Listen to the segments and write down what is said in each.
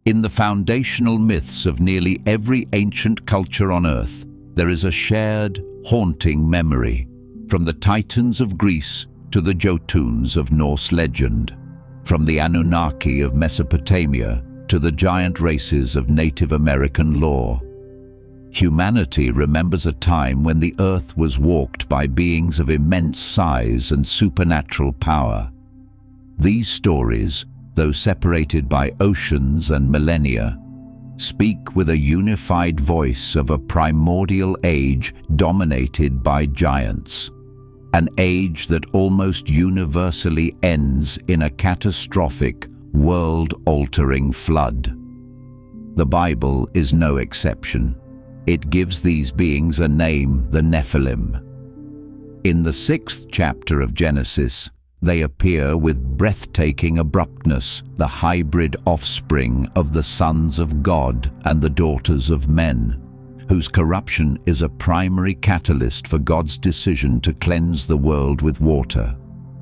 In the foundational myths of nearly every ancient culture on Earth, there is a shared, haunting memory, from the Titans of Greece to the Jotuns of Norse legend, from the Anunnaki of Mesopotamia to the giant races of Native American lore. Humanity remembers a time when the Earth was walked by beings of immense size and supernatural power. These stories, though separated by oceans and millennia, speak with a unified voice of a primordial age dominated by giants, an age that almost universally ends in a catastrophic, world-altering flood. The Bible is no exception. It gives these beings a name, the Nephilim. In the 6th chapter of Genesis, they appear with breathtaking abruptness, the hybrid offspring of the sons of God and the daughters of men, whose corruption is a primary catalyst for God's decision to cleanse the world with water.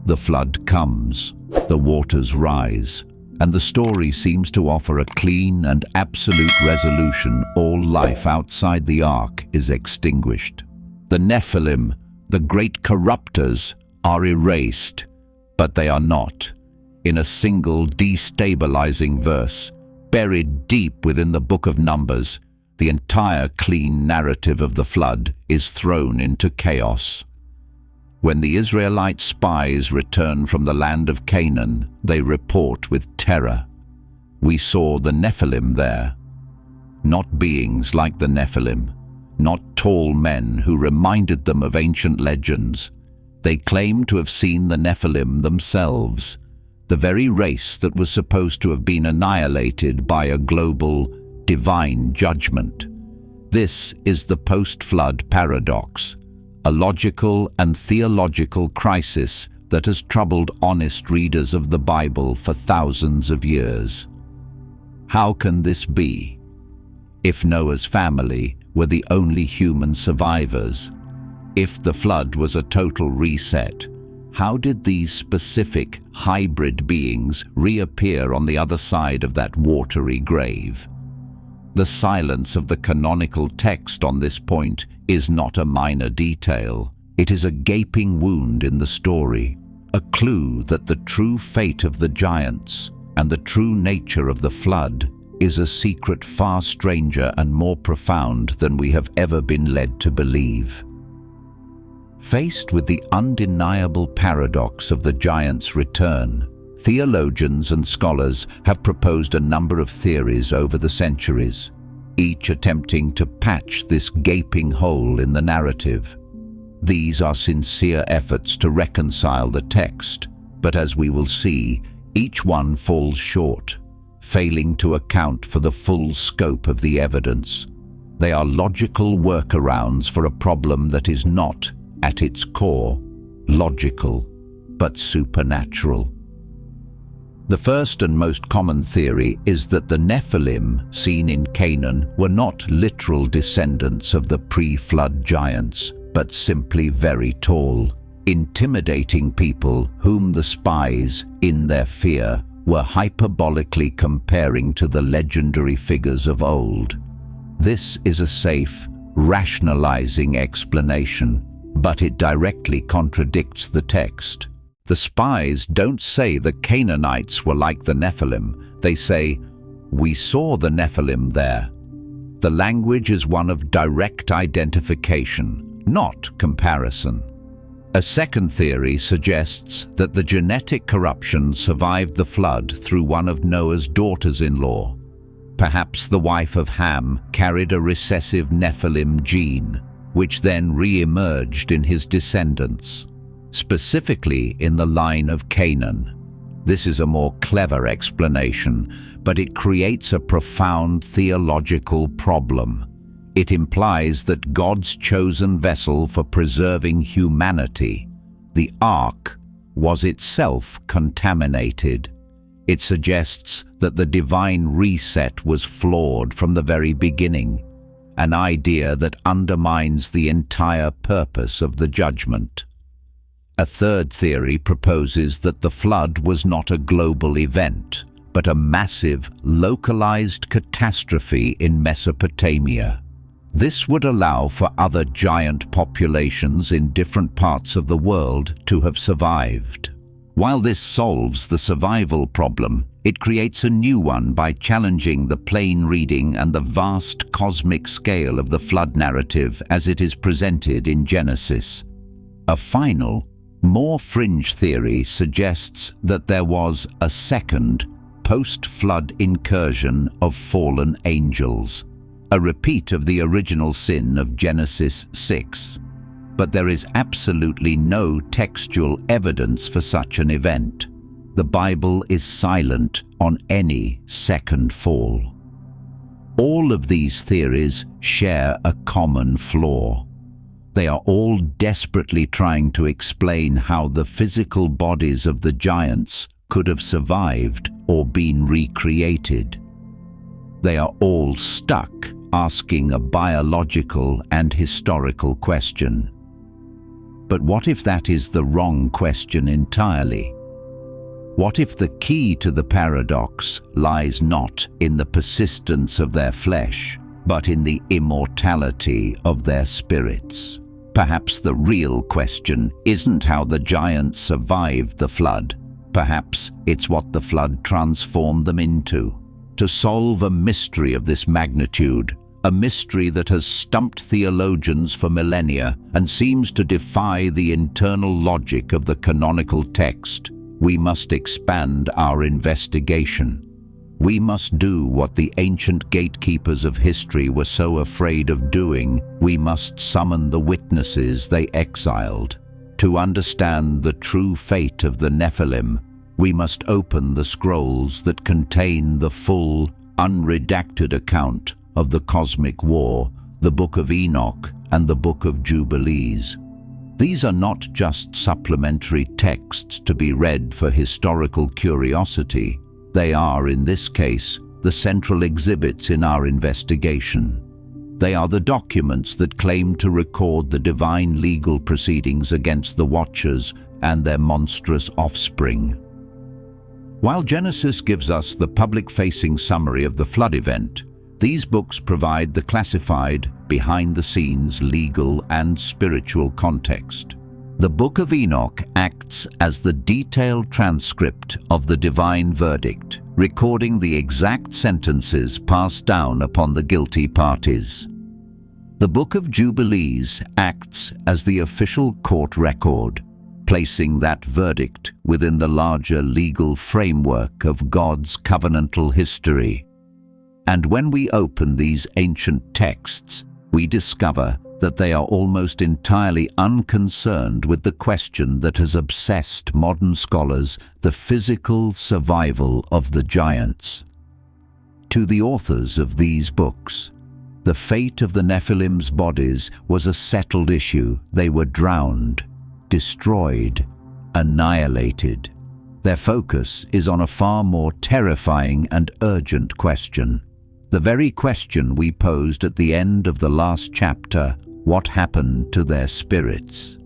The flood comes, the waters rise, and the story seems to offer a clean and absolute resolution. All life outside the ark is extinguished. The Nephilim, the great corruptors, are erased, but they are not. In a single destabilizing verse, buried deep within the Book of Numbers, the entire clean narrative of the flood is thrown into chaos. When the Israelite spies return from the land of Canaan, they report with terror. We saw the Nephilim there. Not beings like the Nephilim, not tall men who reminded them of ancient legends. They claim to have seen the Nephilim themselves, the very race that was supposed to have been annihilated by a global, divine judgment. This is the post-flood paradox, a logical and theological crisis that has troubled honest readers of the Bible for thousands of years. How can this be? If Noah's family were the only human survivors, if the flood was a total reset, how did these specific hybrid beings reappear on the other side of that watery grave? The silence of the canonical text on this point is not a minor detail. It is a gaping wound in the story, a clue that the true fate of the giants and the true nature of the flood is a secret far stranger and more profound than we have ever been led to believe. Faced with the undeniable paradox of the giants' return, theologians and scholars have proposed a number of theories over the centuries, each attempting to patch this gaping hole in the narrative. These are sincere efforts to reconcile the text, but as we will see, each one falls short, failing to account for the full scope of the evidence. They are logical workarounds for a problem that is not, at its core, logical, but supernatural. The first and most common theory is that the Nephilim seen in Canaan were not literal descendants of the pre-flood giants, but simply very tall, intimidating people whom the spies, in their fear, were hyperbolically comparing to the legendary figures of old. This is a safe, rationalizing explanation, but it directly contradicts the text. The spies don't say the Canaanites were like the Nephilim. They say, "We saw the Nephilim there." The language is one of direct identification, not comparison. A second theory suggests that the genetic corruption survived the flood through one of Noah's daughters-in-law. Perhaps the wife of Ham carried a recessive Nephilim gene, which then re-emerged in his descendants, specifically in the line of Canaan. This is a more clever explanation, but it creates a profound theological problem. It implies that God's chosen vessel for preserving humanity, the Ark, was itself contaminated. It suggests that the divine reset was flawed from the very beginning, an idea that undermines the entire purpose of the judgment. A third theory proposes that the flood was not a global event, but a massive, localized catastrophe in Mesopotamia. This would allow for other giant populations in different parts of the world to have survived. While this solves the survival problem, it creates a new one by challenging the plain reading and the vast cosmic scale of the flood narrative as it is presented in Genesis. A final, more fringe theory suggests that there was a second, post-flood incursion of fallen angels, a repeat of the original sin of Genesis 6. But there is absolutely no textual evidence for such an event. The Bible is silent on any second fall. All of these theories share a common flaw. They are all desperately trying to explain how the physical bodies of the giants could have survived or been recreated. They are all stuck asking a biological and historical question. But what if that is the wrong question entirely? What if the key to the paradox lies not in the persistence of their flesh, but in the immortality of their spirits? Perhaps the real question isn't how the giants survived the flood. Perhaps it's what the flood transformed them into. To solve a mystery of this magnitude, a mystery that has stumped theologians for millennia and seems to defy the internal logic of the canonical text, we must expand our investigation. We must do what the ancient gatekeepers of history were so afraid of doing. We must summon the witnesses they exiled. To understand the true fate of the Nephilim, we must open the scrolls that contain the full, unredacted account of the cosmic war, the Book of Enoch and the Book of Jubilees. These are not just supplementary texts to be read for historical curiosity. They are, in this case, the central exhibits in our investigation. They are the documents that claim to record the divine legal proceedings against the Watchers and their monstrous offspring. While Genesis gives us the public-facing summary of the flood event, these books provide the classified, behind-the-scenes legal and spiritual context. The Book of Enoch acts as the detailed transcript of the divine verdict, recording the exact sentences passed down upon the guilty parties. The Book of Jubilees acts as the official court record, placing that verdict within the larger legal framework of God's covenantal history. And when we open these ancient texts, we discover that they are almost entirely unconcerned with the question that has obsessed modern scholars: the physical survival of the giants. To the authors of these books, the fate of the Nephilim's bodies was a settled issue. They were drowned, destroyed, annihilated. Their focus is on a far more terrifying and urgent question. The very question we posed at the end of the last chapter: what happened to their spirits?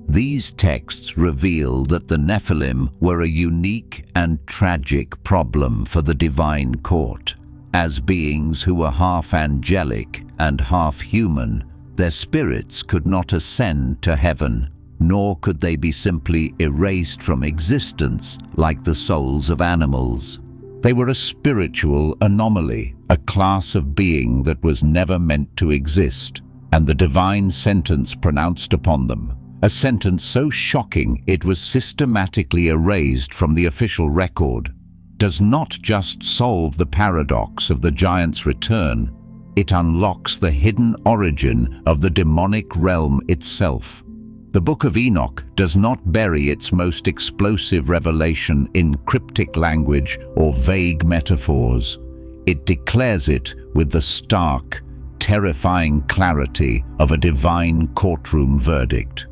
These texts reveal that the Nephilim were a unique and tragic problem for the divine court. As beings who were half angelic and half human, their spirits could not ascend to heaven, nor could they be simply erased from existence like the souls of animals. They were a spiritual anomaly, a class of being that was never meant to exist, and the divine sentence pronounced upon them, a sentence so shocking it was systematically erased from the official record, does not just solve the paradox of the giant's return, it unlocks the hidden origin of the demonic realm itself. The Book of Enoch does not bury its most explosive revelation in cryptic language or vague metaphors. It declares it with the stark, terrifying clarity of a divine courtroom verdict.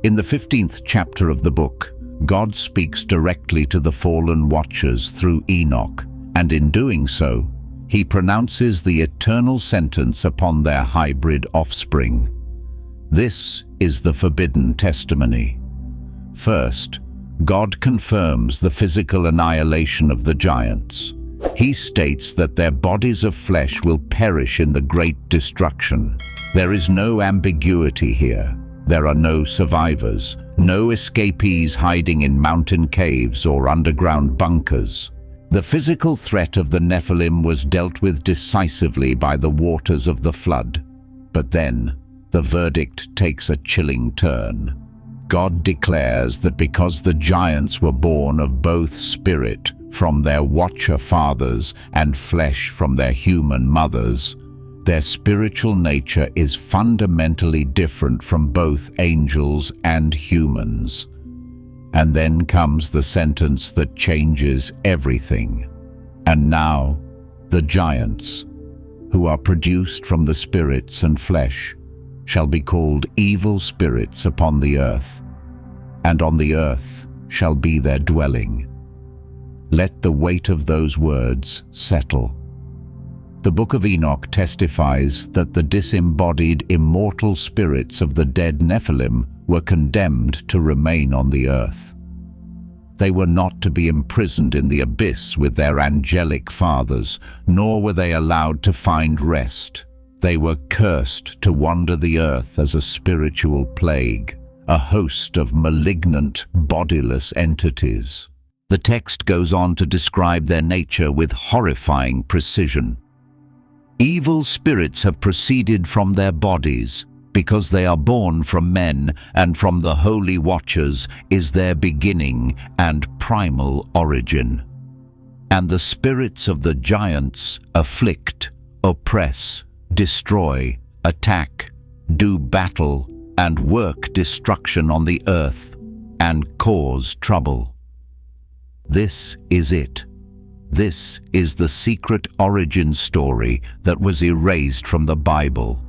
In the 15th chapter of the book, God speaks directly to the fallen Watchers through Enoch, and in doing so, he pronounces the eternal sentence upon their hybrid offspring. This is the forbidden testimony. First, God confirms the physical annihilation of the giants. He states that their bodies of flesh will perish in the great destruction. There is no ambiguity here. There are no survivors, no escapees hiding in mountain caves or underground bunkers. The physical threat of the Nephilim was dealt with decisively by the waters of the flood. But then, the verdict takes a chilling turn. God declares that because the giants were born of both spirit from their watcher fathers and flesh from their human mothers, their spiritual nature is fundamentally different from both angels and humans. And then comes the sentence that changes everything. And now, the giants, who are produced from the spirits and flesh, shall be called evil spirits upon the earth, and on the earth shall be their dwelling. Let the weight of those words settle. The Book of Enoch testifies that the disembodied immortal spirits of the dead Nephilim were condemned to remain on the earth. They were not to be imprisoned in the abyss with their angelic fathers, nor were they allowed to find rest. They were cursed to wander the earth as a spiritual plague, a host of malignant, bodiless entities. The text goes on to describe their nature with horrifying precision. Evil spirits have proceeded from their bodies, because they are born from men, and from the holy watchers is their beginning and primal origin. And the spirits of the giants afflict, oppress, destroy, attack, do battle, and work destruction on the earth, and cause trouble. This is it. This is the secret origin story that was erased from the Bible.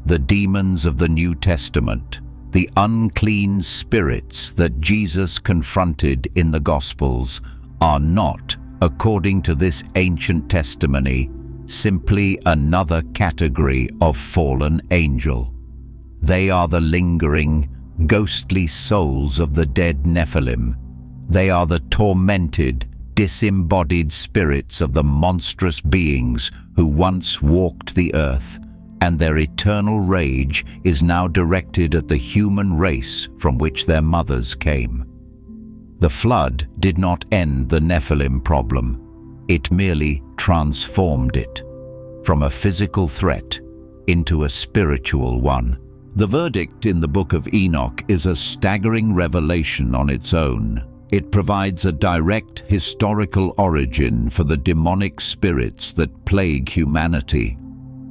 The demons of the New Testament, the unclean spirits that Jesus confronted in the Gospels, are not, according to this ancient testimony, simply another category of fallen angel. They are the lingering, ghostly souls of the dead Nephilim. They are the tormented, disembodied spirits of the monstrous beings who once walked the earth, and their eternal rage is now directed at the human race from which their mothers came. The flood did not end the Nephilim problem. It merely transformed it from a physical threat into a spiritual one. The verdict in the Book of Enoch is a staggering revelation on its own. It provides a direct historical origin for the demonic spirits that plague humanity.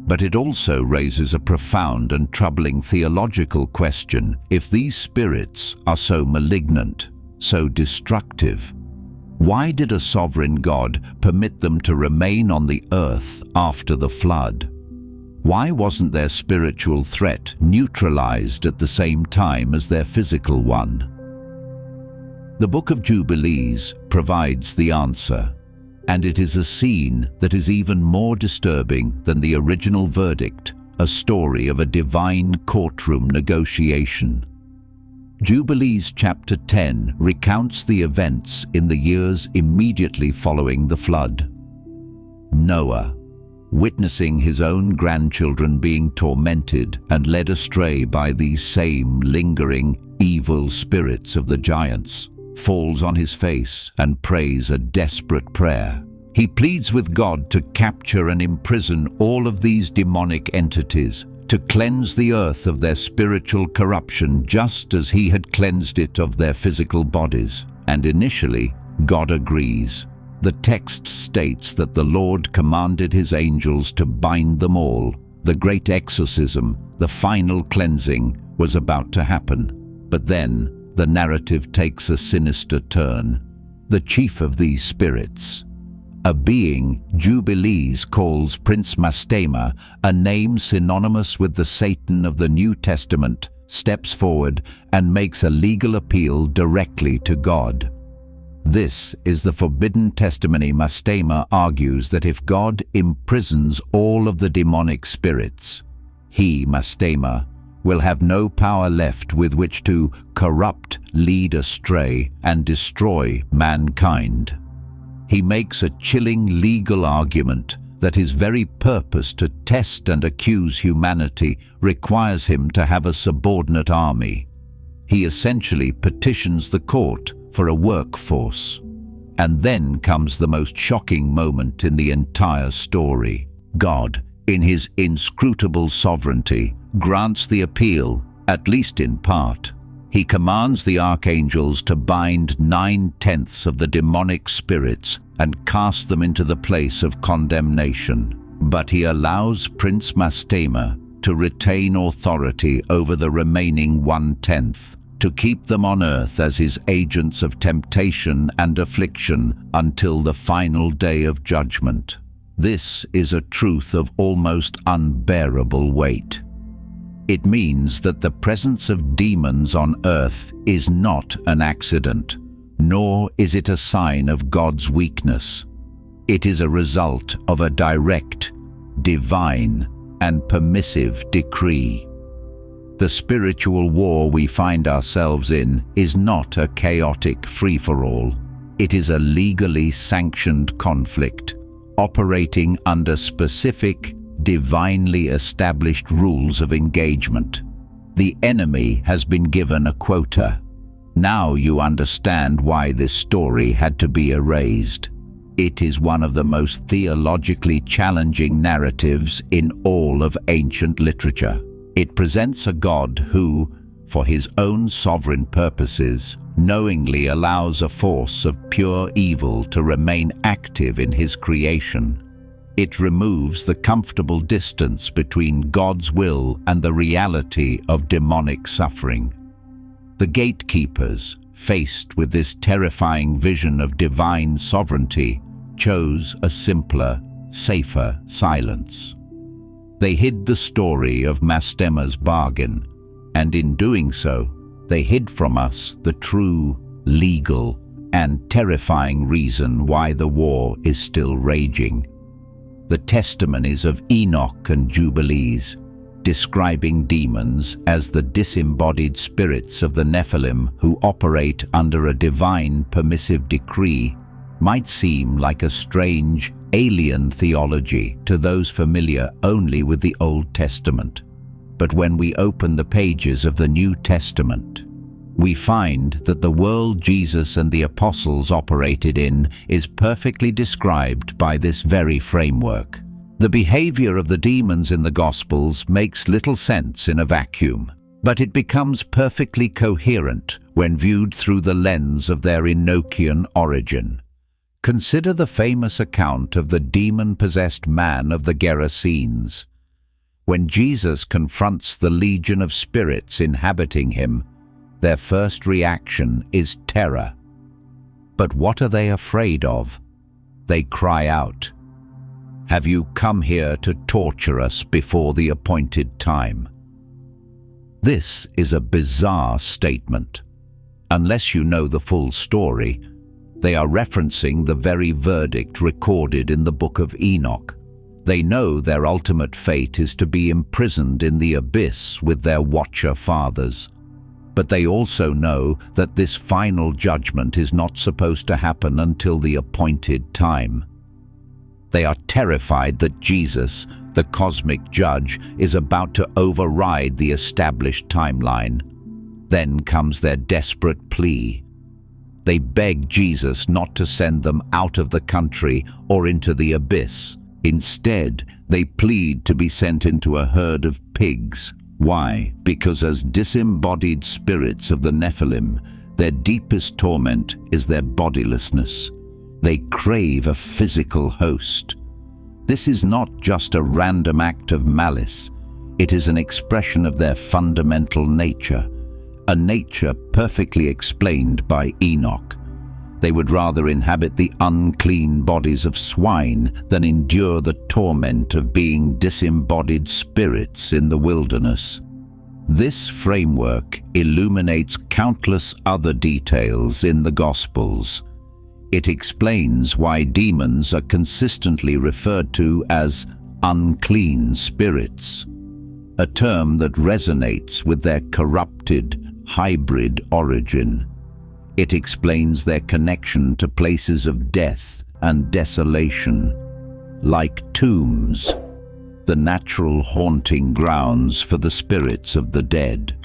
But it also raises a profound and troubling theological question. If these spirits are so malignant, so destructive, why did a sovereign God permit them to remain on the earth after the flood? Why wasn't their spiritual threat neutralized at the same time as their physical one? The Book of Jubilees provides the answer, and it is a scene that is even more disturbing than the original verdict, a story of a divine courtroom negotiation. Jubilees chapter 10 recounts the events in the years immediately following the flood. Noah, witnessing his own grandchildren being tormented and led astray by these same lingering, evil spirits of the giants, falls on his face and prays a desperate prayer. He pleads with God to capture and imprison all of these demonic entities, to cleanse the earth of their spiritual corruption just as he had cleansed it of their physical bodies. And initially, God agrees. The text states that the Lord commanded his angels to bind them all. The great exorcism, the final cleansing, was about to happen. But then, the narrative takes a sinister turn. The chief of these spirits, a being Jubilees calls Prince Mastema, a name synonymous with the Satan of the New Testament, steps forward and makes a legal appeal directly to God. This is the forbidden testimony. Mastema argues that if God imprisons all of the demonic spirits, he, Mastema, will have no power left with which to corrupt, lead astray, and destroy mankind. He makes a chilling legal argument that his very purpose to test and accuse humanity requires him to have a subordinate army. He essentially petitions the court for a workforce. And then comes the most shocking moment in the entire story. God, in his inscrutable sovereignty, grants the appeal, at least in part. He commands the archangels to bind 9/10 of the demonic spirits and cast them into the place of condemnation. But he allows Prince Mastema to retain authority over the remaining 1/10, to keep them on earth as his agents of temptation and affliction until the final day of judgment. This is a truth of almost unbearable weight. It means that the presence of demons on earth is not an accident, nor is it a sign of God's weakness. It is a result of a direct, divine, and permissive decree. The spiritual war we find ourselves in is not a chaotic free-for-all. It is a legally sanctioned conflict, operating under specific, divinely established rules of engagement. The enemy has been given a quota. Now you understand why this story had to be erased. It is one of the most theologically challenging narratives in all of ancient literature. It presents a God who, for his own sovereign purposes, knowingly allows a force of pure evil to remain active in his creation. It removes the comfortable distance between God's will and the reality of demonic suffering. The gatekeepers, faced with this terrifying vision of divine sovereignty, chose a simpler, safer silence. They hid the story of Mastema's bargain, and in doing so, they hid from us the true, legal, and terrifying reason why the war is still raging. The testimonies of Enoch and Jubilees, describing demons as the disembodied spirits of the Nephilim who operate under a divine permissive decree, might seem like a strange, alien theology to those familiar only with the Old Testament. But when we open the pages of the New Testament, we find that the world Jesus and the apostles operated in is perfectly described by this very framework. The behavior of the demons in the Gospels makes little sense in a vacuum, but it becomes perfectly coherent when viewed through the lens of their Enochian origin. Consider the famous account of the demon-possessed man of the Gerasenes. When Jesus confronts the legion of spirits inhabiting him, their first reaction is terror. But what are they afraid of? They cry out, "Have you come here to torture us before the appointed time?" This is a bizarre statement. Unless you know the full story, they are referencing the very verdict recorded in the Book of Enoch. They know their ultimate fate is to be imprisoned in the abyss with their watcher fathers. But they also know that this final judgment is not supposed to happen until the appointed time. They are terrified that Jesus, the cosmic judge, is about to override the established timeline. Then comes their desperate plea. They beg Jesus not to send them out of the country or into the abyss. Instead, they plead to be sent into a herd of pigs. Why? Because as disembodied spirits of the Nephilim, their deepest torment is their bodilessness. They crave a physical host. This is not just a random act of malice. It is an expression of their fundamental nature, a nature perfectly explained by Enoch. They would rather inhabit the unclean bodies of swine than endure the torment of being disembodied spirits in the wilderness. This framework illuminates countless other details in the Gospels. It explains why demons are consistently referred to as unclean spirits. a term that resonates with their corrupted, hybrid origin. It explains their connection to places of death and desolation, like tombs, the natural haunting grounds for the spirits of the dead.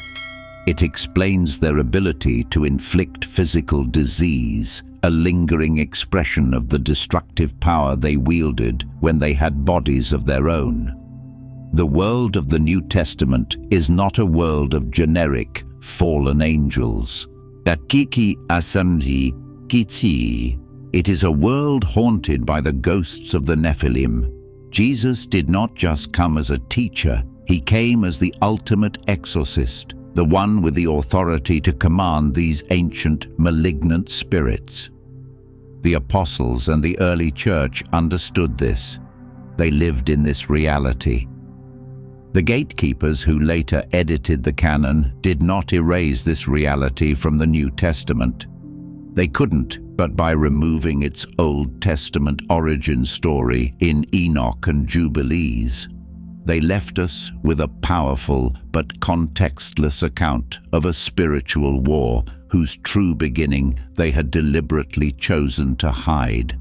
It explains their ability to inflict physical disease, a lingering expression of the destructive power they wielded when they had bodies of their own. The world of the New Testament is not a world of generic, fallen angels. Takiki asanji kitsi. It is a world haunted by the ghosts of the Nephilim. Jesus did not just come as a teacher, he came as the ultimate exorcist, the one with the authority to command these ancient, malignant spirits. The apostles and the early church understood this. They lived in this reality. The gatekeepers who later edited the Canon did not erase this reality from the New Testament. They couldn't, but by removing its Old Testament origin story in Enoch and Jubilees, they left us with a powerful but contextless account of a spiritual war whose true beginning they had deliberately chosen to hide.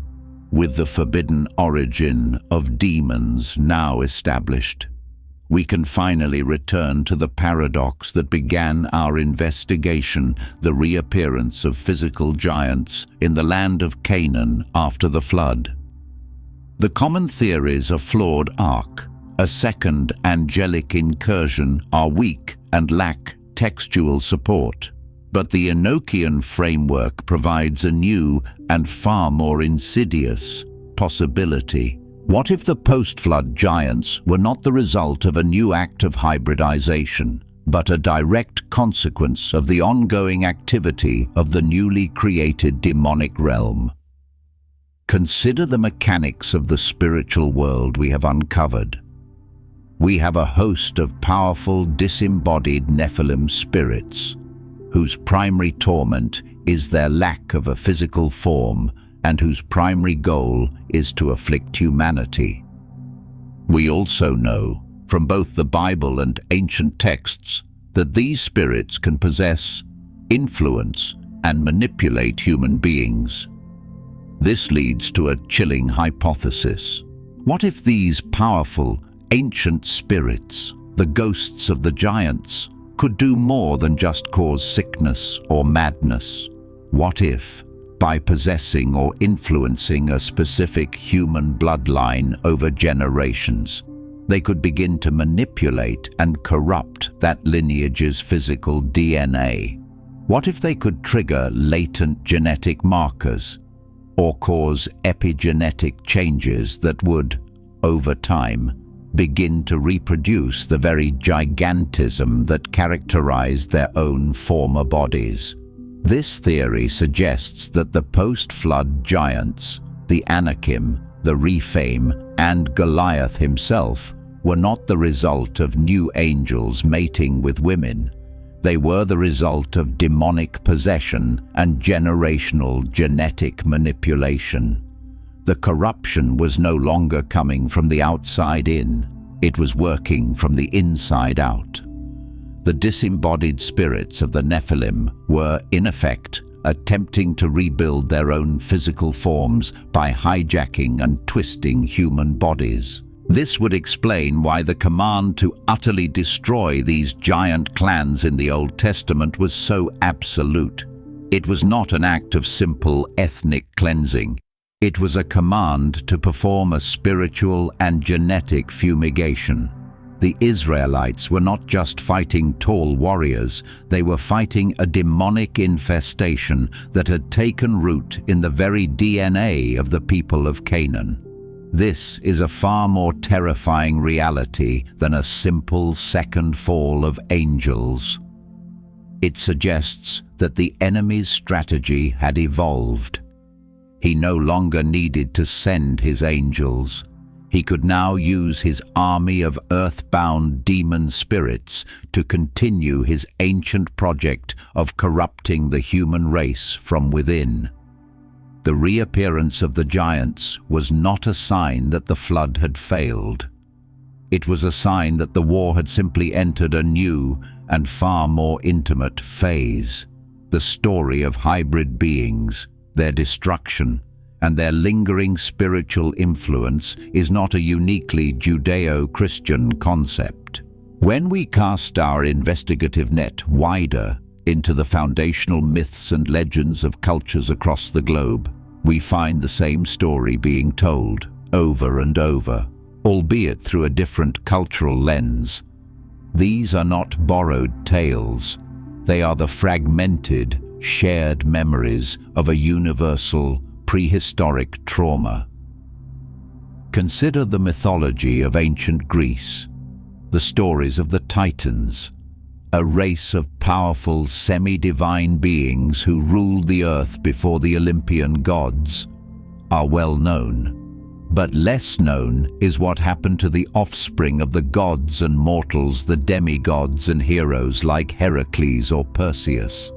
With the forbidden origin of demons now established, we can finally return to the paradox that began our investigation, the reappearance of physical giants in the land of Canaan after the flood. The common theories of flawed ark, a second angelic incursion, are weak and lack textual support. But the Enochian framework provides a new and far more insidious possibility. What if the post-flood giants were not the result of a new act of hybridization, but a direct consequence of the ongoing activity of the newly created demonic realm? Consider the mechanics of the spiritual world we have uncovered. We have a host of powerful, disembodied Nephilim spirits, whose primary torment is their lack of a physical form and whose primary goal is to afflict humanity. We also know, from both the Bible and ancient texts, that these spirits can possess, influence, and manipulate human beings. This leads to a chilling hypothesis. What if these powerful, ancient spirits, the ghosts of the giants, could do more than just cause sickness or madness? What if, by possessing or influencing a specific human bloodline over generations, they could begin to manipulate and corrupt that lineage's physical DNA? What if they could trigger latent genetic markers or cause epigenetic changes that would, over time, begin to reproduce the very gigantism that characterized their own former bodies? This theory suggests that the post-flood giants, the Anakim, the Rephaim, and Goliath himself, were not the result of new angels mating with women. They were the result of demonic possession and generational genetic manipulation. The corruption was no longer coming from the outside in, it was working from the inside out. The disembodied spirits of the Nephilim were, in effect, attempting to rebuild their own physical forms by hijacking and twisting human bodies. This would explain why the command to utterly destroy these giant clans in the Old Testament was so absolute. It was not an act of simple ethnic cleansing. It was a command to perform a spiritual and genetic fumigation. The Israelites were not just fighting tall warriors, they were fighting a demonic infestation that had taken root in the very DNA of the people of Canaan. This is a far more terrifying reality than a simple second fall of angels. It suggests that the enemy's strategy had evolved. He no longer needed to send his angels. He could now use his army of earthbound demon spirits to continue his ancient project of corrupting the human race from within. The reappearance of the giants was not a sign that the flood had failed. It was a sign that the war had simply entered a new and far more intimate phase. The story of hybrid beings, their destruction, and their lingering spiritual influence is not a uniquely Judeo-Christian concept. When we cast our investigative net wider into the foundational myths and legends of cultures across the globe, we find the same story being told over and over, albeit through a different cultural lens. These are not borrowed tales. They are the fragmented, shared memories of a universal, prehistoric trauma. Consider the mythology of ancient Greece, the stories of the Titans, a race of powerful semi-divine beings who ruled the earth before the Olympian gods, are well known. But less known is what happened to the offspring of the gods and mortals, the demigods and heroes like Heracles or Perseus.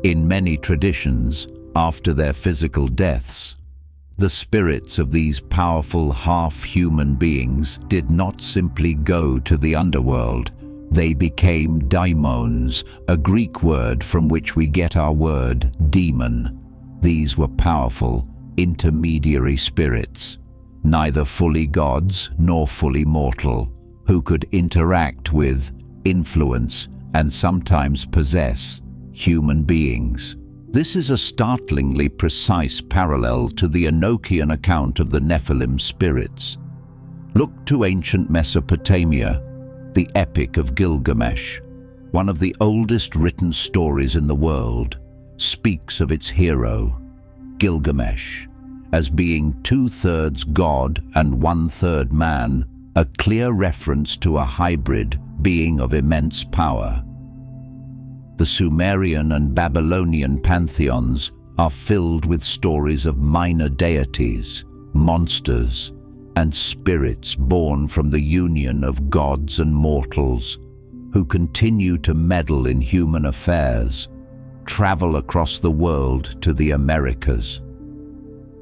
In many traditions, after their physical deaths, the spirits of these powerful half-human beings did not simply go to the underworld. They became daimons, a Greek word from which we get our word demon. These were powerful, intermediary spirits, neither fully gods nor fully mortal, who could interact with, influence, and sometimes possess human beings. This is a startlingly precise parallel to the Enochian account of the Nephilim spirits. Look to ancient Mesopotamia. The Epic of Gilgamesh, one of the oldest written stories in the world, speaks of its hero, Gilgamesh, as being 2/3 god and 1/3 man, a clear reference to a hybrid being of immense power. The Sumerian and Babylonian pantheons are filled with stories of minor deities, monsters, and spirits born from the union of gods and mortals who continue to meddle in human affairs, travel across the world to the Americas.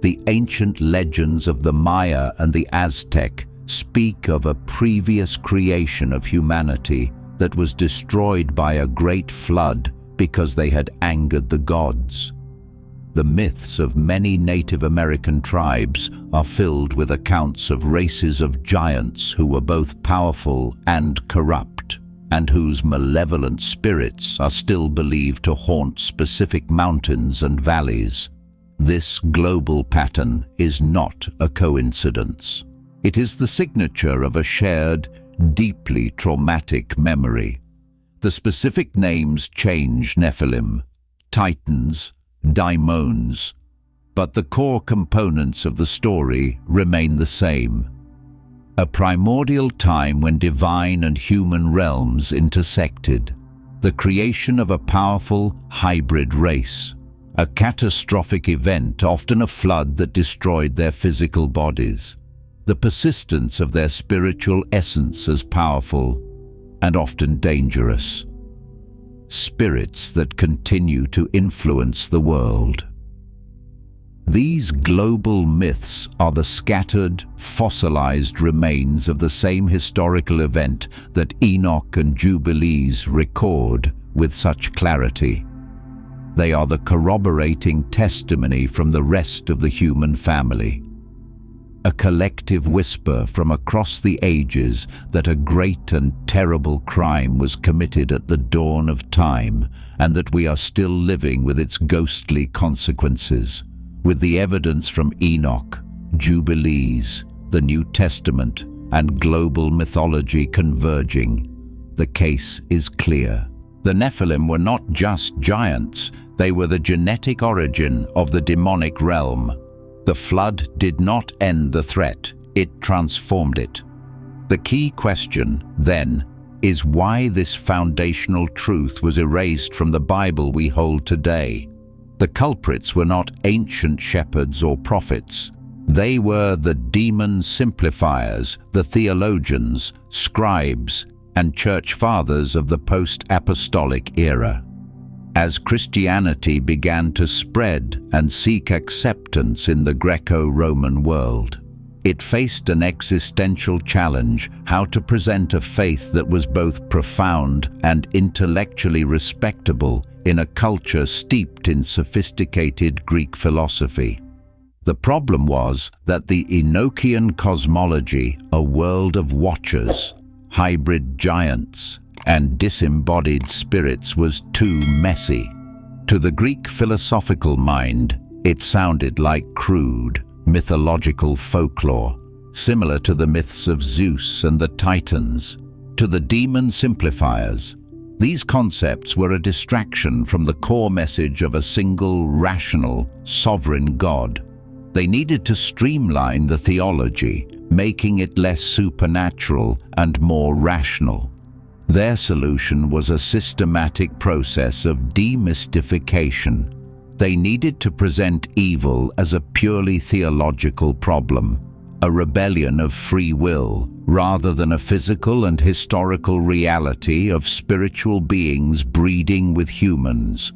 The ancient legends of the Maya and the Aztec speak of a previous creation of humanity that was destroyed by a great flood because they had angered the gods. The myths of many Native American tribes are filled with accounts of races of giants who were both powerful and corrupt, and whose malevolent spirits are still believed to haunt specific mountains and valleys. This global pattern is not a coincidence. It is the signature of a shared, deeply traumatic memory. The specific names change: Nephilim, Titans, daimons, but the core components of the story remain the same. A primordial time when divine and human realms intersected, the creation of a powerful hybrid race, a catastrophic event, often a flood that destroyed their physical bodies, the persistence of their spiritual essence as powerful and often dangerous. Spirits that continue to influence the world. These global myths are the scattered, fossilized remains of the same historical event that Enoch and Jubilees record with such clarity. They are the corroborating testimony from the rest of the human family. A collective whisper from across the ages that a great and terrible crime was committed at the dawn of time, and that we are still living with its ghostly consequences. With the evidence from Enoch, Jubilees, the New Testament, and global mythology converging, the case is clear. The Nephilim were not just giants, they were the genetic origin of the demonic realm. The flood did not end the threat, it transformed it. The key question, then, is why this foundational truth was erased from the Bible we hold today. The culprits were not ancient shepherds or prophets. They were the demon simplifiers, the theologians, scribes, and church fathers of the post-apostolic era. As Christianity began to spread and seek acceptance in the Greco-Roman world, It faced an existential challenge: how to present a faith that was both profound and intellectually respectable in a culture steeped in sophisticated Greek philosophy. The problem was that the Enochian cosmology, a world of watchers, hybrid giants, and disembodied spirits, was too messy. To the Greek philosophical mind, it sounded like crude, mythological folklore, similar to the myths of Zeus and the Titans. To the demon simplifiers, these concepts were a distraction from the core message of a single, rational, sovereign God. They needed to streamline the theology, making it less supernatural and more rational. Their solution was a systematic process of demystification. They needed to present evil as a purely theological problem, a rebellion of free will, rather than a physical and historical reality of spiritual beings breeding with humans.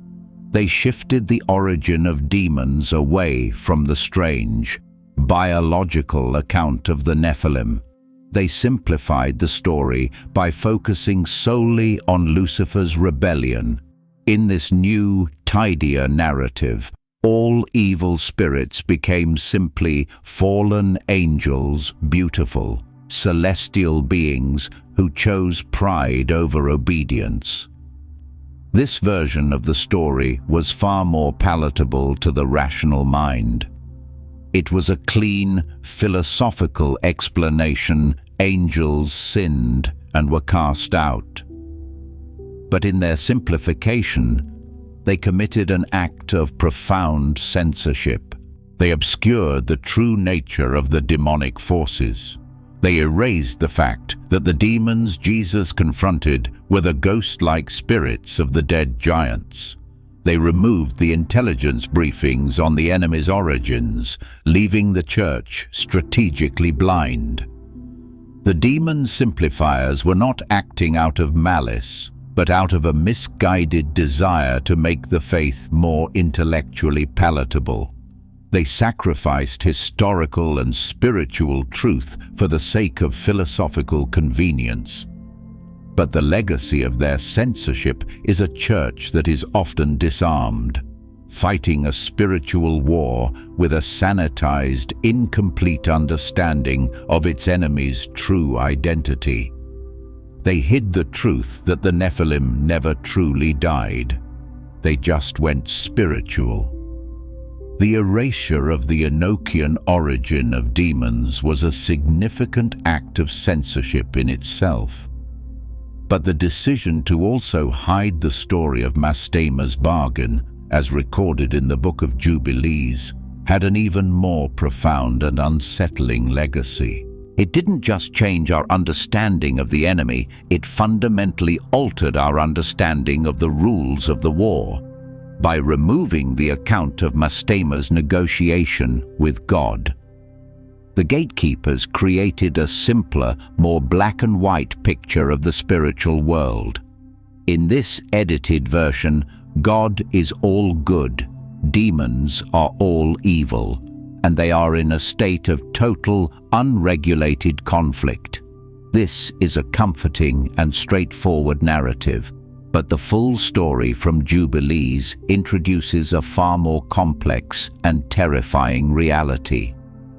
They shifted the origin of demons away from the strange, biological account of the Nephilim. They simplified the story by focusing solely on Lucifer's rebellion. In this new, tidier narrative, all evil spirits became simply fallen angels, beautiful, celestial beings who chose pride over obedience. This version of the story was far more palatable to the rational mind. It was a clean, philosophical explanation: angels sinned and were cast out. But in their simplification, they committed an act of profound censorship. They obscured the true nature of the demonic forces. They erased the fact that the demons Jesus confronted were the ghost-like spirits of the dead giants. They removed the intelligence briefings on the enemy's origins, leaving the church strategically blind. The demon simplifiers were not acting out of malice, but out of a misguided desire to make the faith more intellectually palatable. They sacrificed historical and spiritual truth for the sake of philosophical convenience. But the legacy of their censorship is a church that is often disarmed, fighting a spiritual war with a sanitized, incomplete understanding of its enemy's true identity. They hid the truth that the Nephilim never truly died. They just went spiritual. The erasure of the Enochian origin of demons was a significant act of censorship in itself. But the decision to also hide the story of Mastema's bargain, as recorded in the Book of Jubilees, had an even more profound and unsettling legacy. It didn't just change our understanding of the enemy, it fundamentally altered our understanding of the rules of the war. By removing the account of Mastema's negotiation with God, the gatekeepers created a simpler, more black and white picture of the spiritual world. In this edited version, God is all good, demons are all evil, and they are in a state of total, unregulated conflict. This is a comforting and straightforward narrative, but the full story from Jubilees introduces a far more complex and terrifying reality.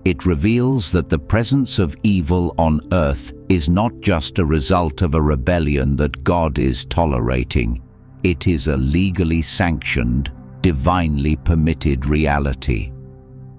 It reveals that the presence of evil on earth is not just a result of a rebellion that God is tolerating. It is a legally sanctioned, divinely permitted reality.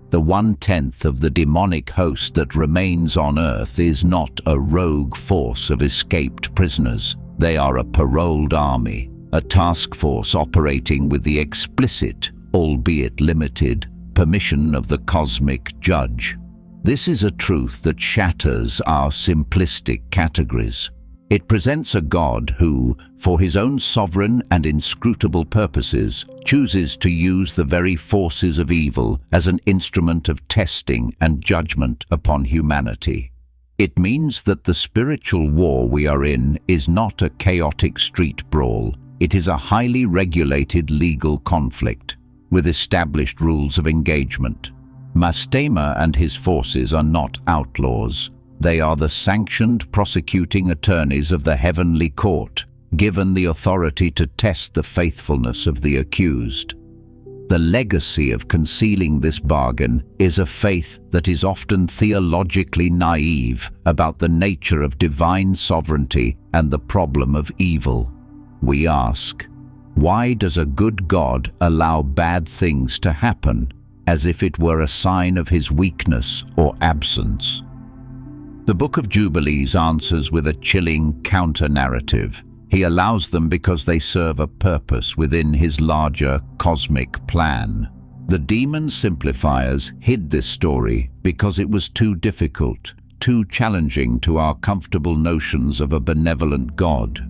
The 1/10 of the demonic host that remains on earth is not a rogue force of escaped prisoners. They are a paroled army, a task force operating with the explicit, albeit limited, permission of the cosmic judge. This is a truth that shatters our simplistic categories. It presents a God who, for his own sovereign and inscrutable purposes, chooses to use the very forces of evil as an instrument of testing and judgment upon humanity. It means that the spiritual war we are in is not a chaotic street brawl. It is a highly regulated legal conflict, with established rules of engagement. Mastema and his forces are not outlaws. They are the sanctioned prosecuting attorneys of the heavenly court, given the authority to test the faithfulness of the accused. The legacy of concealing this bargain is a faith that is often theologically naive about the nature of divine sovereignty and the problem of evil. We ask, why does a good God allow bad things to happen, as if it were a sign of his weakness or absence? The Book of Jubilees answers with a chilling counter-narrative. He allows them because they serve a purpose within his larger cosmic plan. The demon Simplifiers hid this story because it was too difficult, too challenging to our comfortable notions of a benevolent God.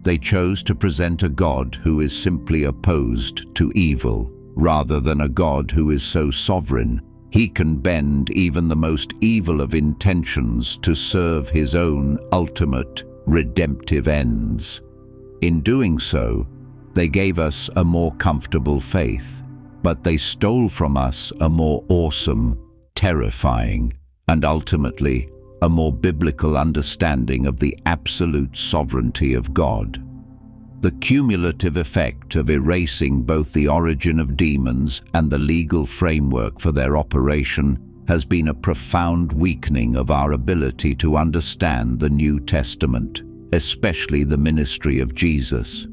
They chose to present a God who is simply opposed to evil, rather than a God who is so sovereign he can bend even the most evil of intentions to serve his own ultimate redemptive ends. In doing so, they gave us a more comfortable faith, but they stole from us a more awesome, terrifying, and ultimately a more biblical understanding of the absolute sovereignty of God. The cumulative effect of erasing both the origin of demons and the legal framework for their operation has been a profound weakening of our ability to understand the New Testament, especially the ministry of Jesus.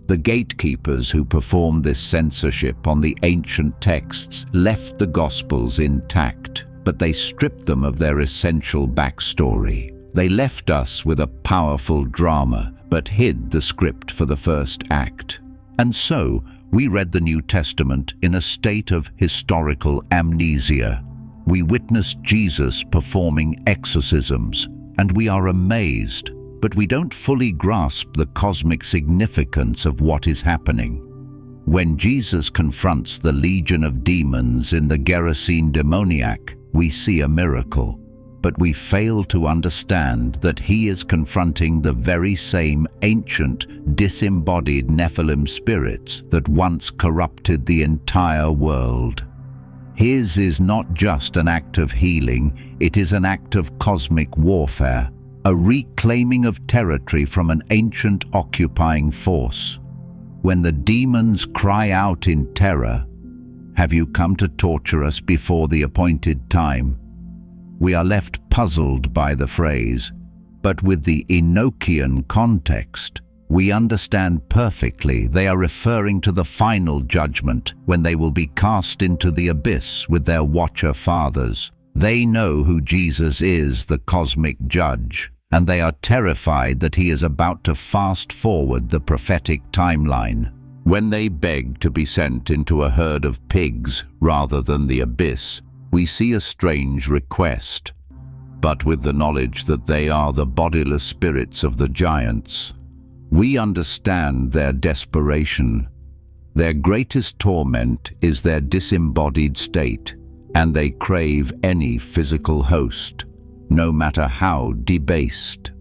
The gatekeepers who performed this censorship on the ancient texts left the Gospels intact, but they stripped them of their essential backstory. They left us with a powerful drama, but hid the script for the first act. And so, we read the New Testament in a state of historical amnesia. We witnessed Jesus performing exorcisms, and we are amazed, but we don't fully grasp the cosmic significance of what is happening. When Jesus confronts the legion of demons in the Gerasene demoniac, we see a miracle, but we fail to understand that he is confronting the very same ancient, disembodied Nephilim spirits that once corrupted the entire world. His is not just an act of healing, it is an act of cosmic warfare, a reclaiming of territory from an ancient occupying force. When the demons cry out in terror, "Have you come to torture us before the appointed time?" we are left puzzled by the phrase, but with the Enochian context, we understand perfectly they are referring to the final judgment when they will be cast into the abyss with their watcher fathers. They know who Jesus is, the cosmic judge, and they are terrified that he is about to fast forward the prophetic timeline. When they beg to be sent into a herd of pigs rather than the abyss, we see a strange request. But with the knowledge that they are the bodiless spirits of the giants, we understand their desperation. Their greatest torment is their disembodied state, and they crave any physical host, no matter how debased.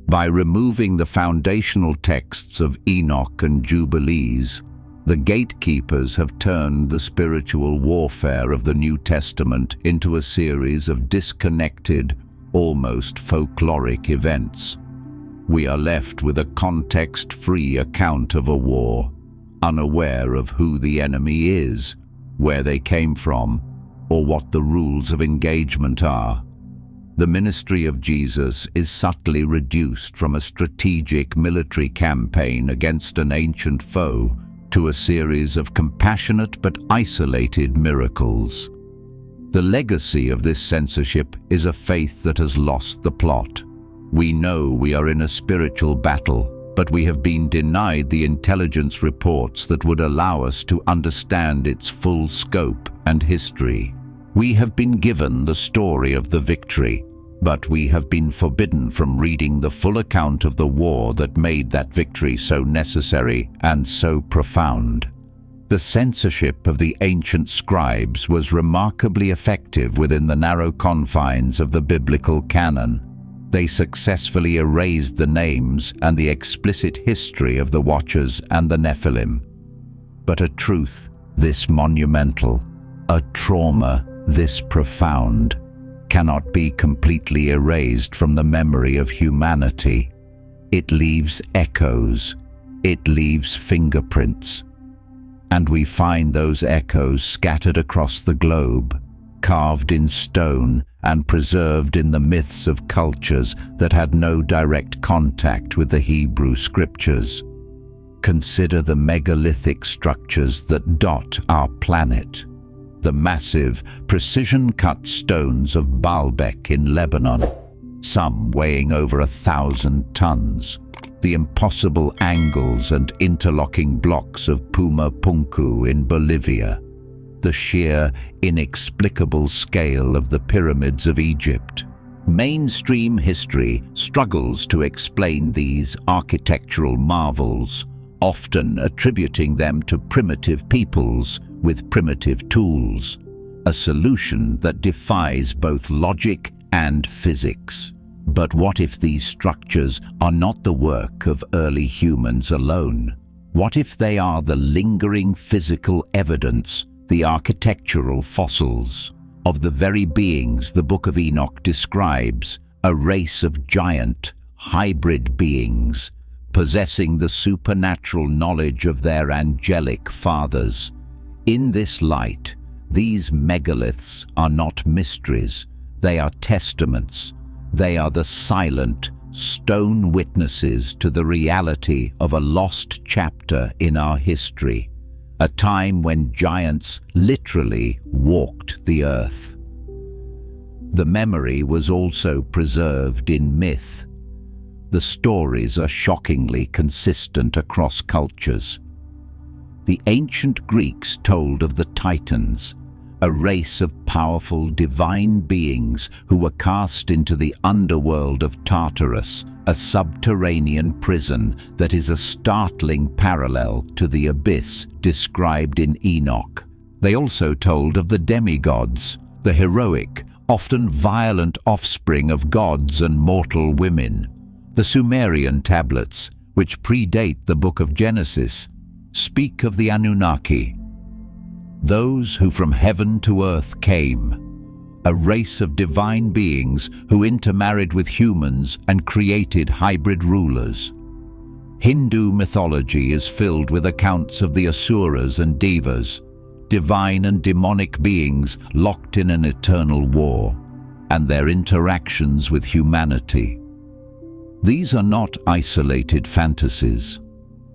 By removing the foundational texts of Enoch and Jubilees, the gatekeepers have turned the spiritual warfare of the New Testament into a series of disconnected, almost folkloric events. We are left with a context-free account of a war, unaware of who the enemy is, where they came from, or what the rules of engagement are. The ministry of Jesus is subtly reduced from a strategic military campaign against an ancient foe to a series of compassionate but isolated miracles. The legacy of this censorship is a faith that has lost the plot. We know we are in a spiritual battle, but we have been denied the intelligence reports that would allow us to understand its full scope and history. We have been given the story of the victory, but we have been forbidden from reading the full account of the war that made that victory so necessary and so profound. The censorship of the ancient scribes was remarkably effective within the narrow confines of the biblical canon. They successfully erased the names and the explicit history of the Watchers and the Nephilim. But a truth this monumental, a trauma this profound, cannot be completely erased from the memory of humanity. It leaves echoes, it leaves fingerprints. And we find those echoes scattered across the globe, carved in stone and preserved in the myths of cultures that had no direct contact with the Hebrew scriptures. Consider the megalithic structures that dot our planet. The massive, precision-cut stones of Baalbek in Lebanon, some weighing over 1,000 tons. The impossible angles and interlocking blocks of Puma Punku in Bolivia. The sheer, inexplicable scale of the pyramids of Egypt. Mainstream history struggles to explain these architectural marvels, often attributing them to primitive peoples with primitive tools, a solution that defies both logic and physics. But what if these structures are not the work of early humans alone? What if they are the lingering physical evidence, the architectural fossils, of the very beings the Book of Enoch describes, a race of giant, hybrid beings, possessing the supernatural knowledge of their angelic fathers? In this light, these megaliths are not mysteries, they are testaments. They are the silent, stone witnesses to the reality of a lost chapter in our history, a time when giants literally walked the earth. The memory was also preserved in myth. The stories are shockingly consistent across cultures. The ancient Greeks told of the Titans, a race of powerful divine beings who were cast into the underworld of Tartarus, a subterranean prison that is a startling parallel to the abyss described in Enoch. They also told of the demigods, the heroic, often violent offspring of gods and mortal women. The Sumerian tablets, which predate the Book of Genesis, speak of the Anunnaki, those who from heaven to earth came, a race of divine beings who intermarried with humans and created hybrid rulers. Hindu mythology is filled with accounts of the Asuras and Devas, divine and demonic beings locked in an eternal war, and their interactions with humanity. These are not isolated fantasies.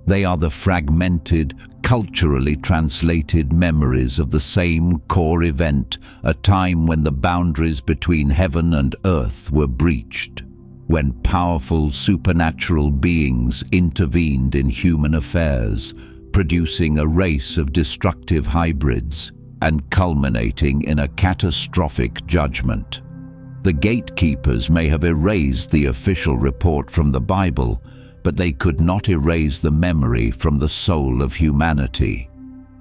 They are the fragmented, culturally translated memories of the same core event, a time when the boundaries between heaven and earth were breached, when powerful supernatural beings intervened in human affairs, producing a race of destructive hybrids and culminating in a catastrophic judgment. The gatekeepers may have erased the official report from the Bible, but they could not erase the memory from the soul of humanity.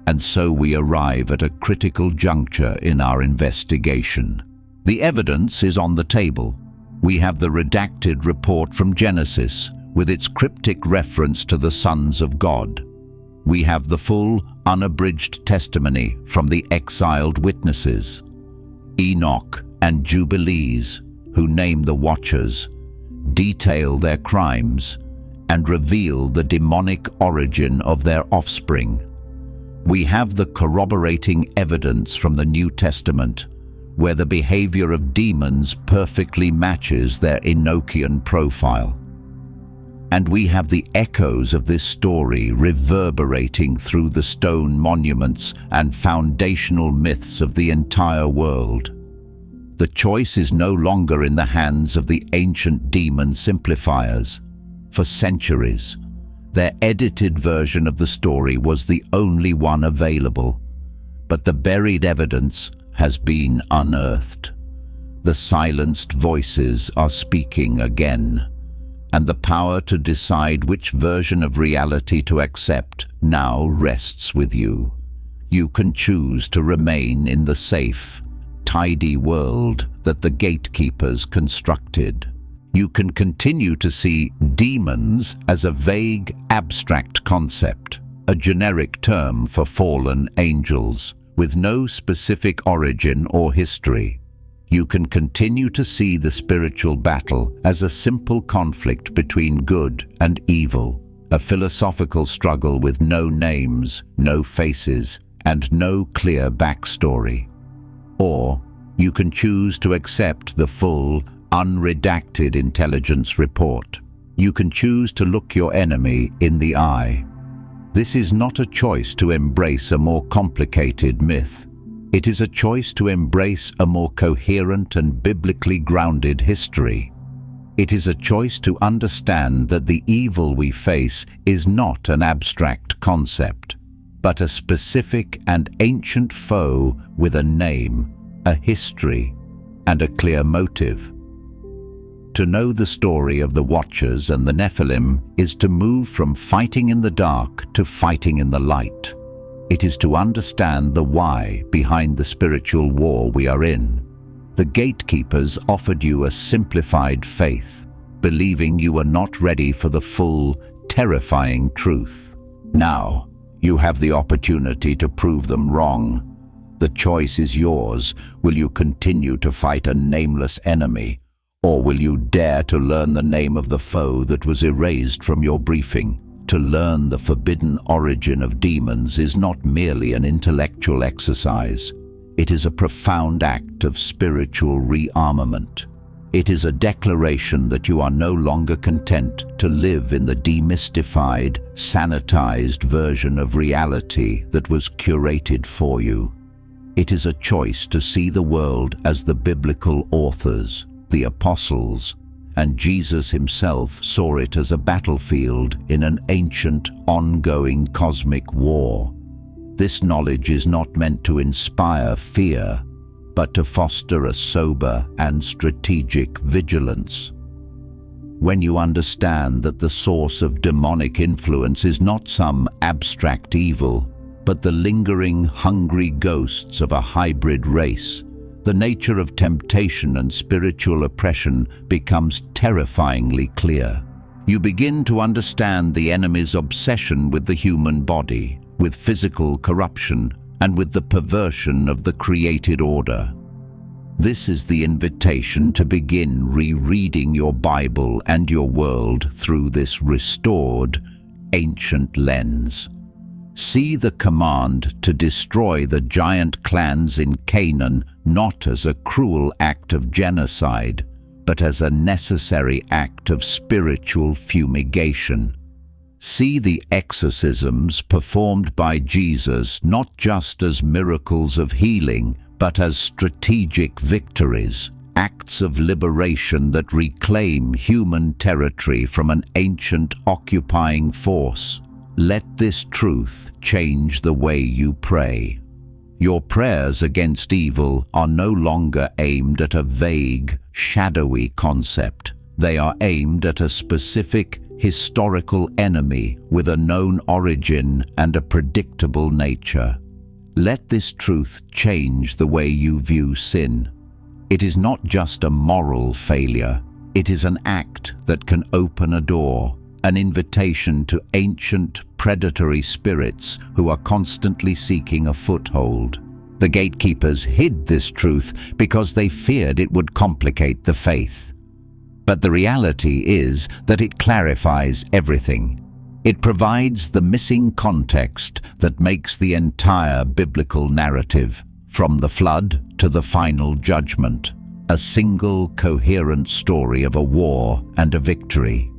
And so we arrive at a critical juncture in our investigation. The evidence is on the table. We have the redacted report from Genesis, with its cryptic reference to the sons of God. We have the full, unabridged testimony from the exiled witnesses, Enoch and Jubilees, who name the Watchers, detail their crimes, and reveal the demonic origin of their offspring. We have the corroborating evidence from the New Testament, where the behavior of demons perfectly matches their Enochian profile. And we have the echoes of this story reverberating through the stone monuments and foundational myths of the entire world. The choice is no longer in the hands of the ancient demon Simplifiers. For centuries, their edited version of the story was the only one available, but the buried evidence has been unearthed. The silenced voices are speaking again, and the power to decide which version of reality to accept now rests with you. You can choose to remain in the safe, tidy world that the gatekeepers constructed. You can continue to see demons as a vague, abstract concept, a generic term for fallen angels, with no specific origin or history. You can continue to see the spiritual battle as a simple conflict between good and evil, a philosophical struggle with no names, no faces, and no clear backstory. Or you can choose to accept the full, unredacted intelligence report. You can choose to look your enemy in the eye. This is not a choice to embrace a more complicated myth. It is a choice to embrace a more coherent and biblically grounded history. It is a choice to understand that the evil we face is not an abstract concept, but a specific and ancient foe with a name, a history, and a clear motive. To know the story of the Watchers and the Nephilim is to move from fighting in the dark to fighting in the light. It is to understand the why behind the spiritual war we are in. The gatekeepers offered you a simplified faith, believing you were not ready for the full, terrifying truth. Now, you have the opportunity to prove them wrong. The choice is yours. Will you continue to fight a nameless enemy, or will you dare to learn the name of the foe that was erased from your briefing? To learn the forbidden origin of demons is not merely an intellectual exercise. It is a profound act of spiritual rearmament. It is a declaration that you are no longer content to live in the demystified, sanitized version of reality that was curated for you. It is a choice to see the world as the biblical authors, the apostles, and Jesus himself saw it as a battlefield in an ancient, ongoing cosmic war. This knowledge is not meant to inspire fear, but to foster a sober and strategic vigilance. When you understand that the source of demonic influence is not some abstract evil, but the lingering, hungry ghosts of a hybrid race, the nature of temptation and spiritual oppression becomes terrifyingly clear. You begin to understand the enemy's obsession with the human body, with physical corruption, and with the perversion of the created order. This is the invitation to begin rereading your Bible and your world through this restored, ancient lens. See the command to destroy the giant clans in Canaan not as a cruel act of genocide, but as a necessary act of spiritual fumigation. See the exorcisms performed by Jesus not just as miracles of healing, but as strategic victories, acts of liberation that reclaim human territory from an ancient occupying force. Let this truth change the way you pray. Your prayers against evil are no longer aimed at a vague, shadowy concept. They are aimed at a specific, historical enemy with a known origin and a predictable nature. Let this truth change the way you view sin. It is not just a moral failure. It is an act that can open a door, an invitation to ancient, predatory spirits who are constantly seeking a foothold. The gatekeepers hid this truth because they feared it would complicate the faith. But the reality is that it clarifies everything. It provides the missing context that makes the entire biblical narrative, from the flood to the final judgment, a single coherent story of a war and a victory.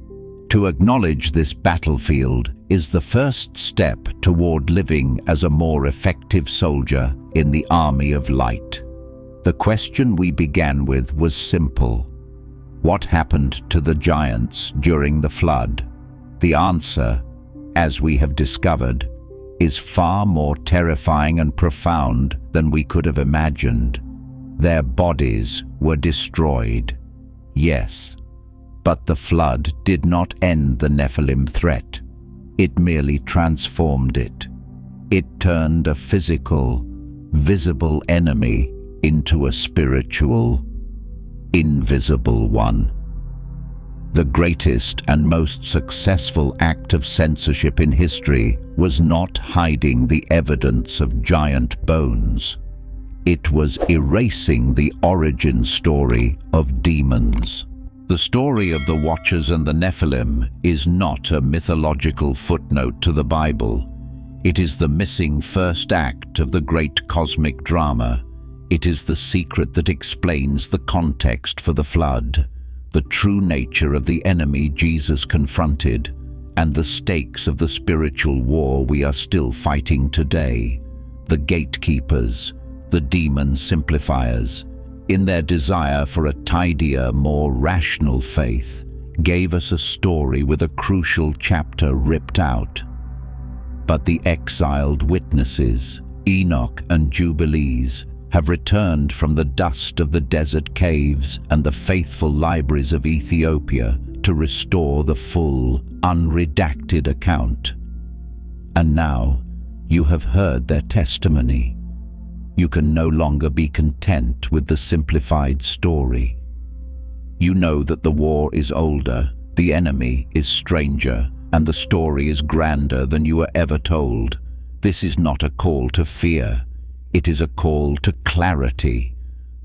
To acknowledge this battlefield is the first step toward living as a more effective soldier in the army of light. The question we began with was simple. What happened to the giants during the flood? The answer, as we have discovered, is far more terrifying and profound than we could have imagined. Their bodies were destroyed. Yes, but the flood did not end the Nephilim threat. It merely transformed it. It turned a physical, visible enemy into a spiritual, invisible one. The greatest and most successful act of censorship in history was not hiding the evidence of giant bones. It was erasing the origin story of demons. The story of the Watchers and the Nephilim is not a mythological footnote to the Bible. It is the missing first act of the great cosmic drama. It is the secret that explains the context for the flood, the true nature of the enemy Jesus confronted, and the stakes of the spiritual war we are still fighting today. The gatekeepers, the demon simplifiers, in their desire for a tidier, more rational faith, gave us a story with a crucial chapter ripped out. But the exiled witnesses, Enoch and Jubilees, have returned from the dust of the desert caves and the faithful libraries of Ethiopia to restore the full, unredacted account. And now you have heard their testimony. You can no longer be content with the simplified story. You know that the war is older, the enemy is stranger, and the story is grander than you were ever told. This is not a call to fear. It is a call to clarity.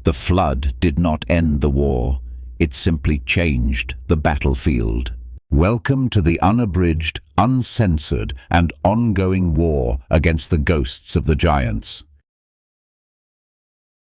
The flood did not end the war. It simply changed the battlefield. Welcome to the unabridged, uncensored, and ongoing war against the ghosts of the giants.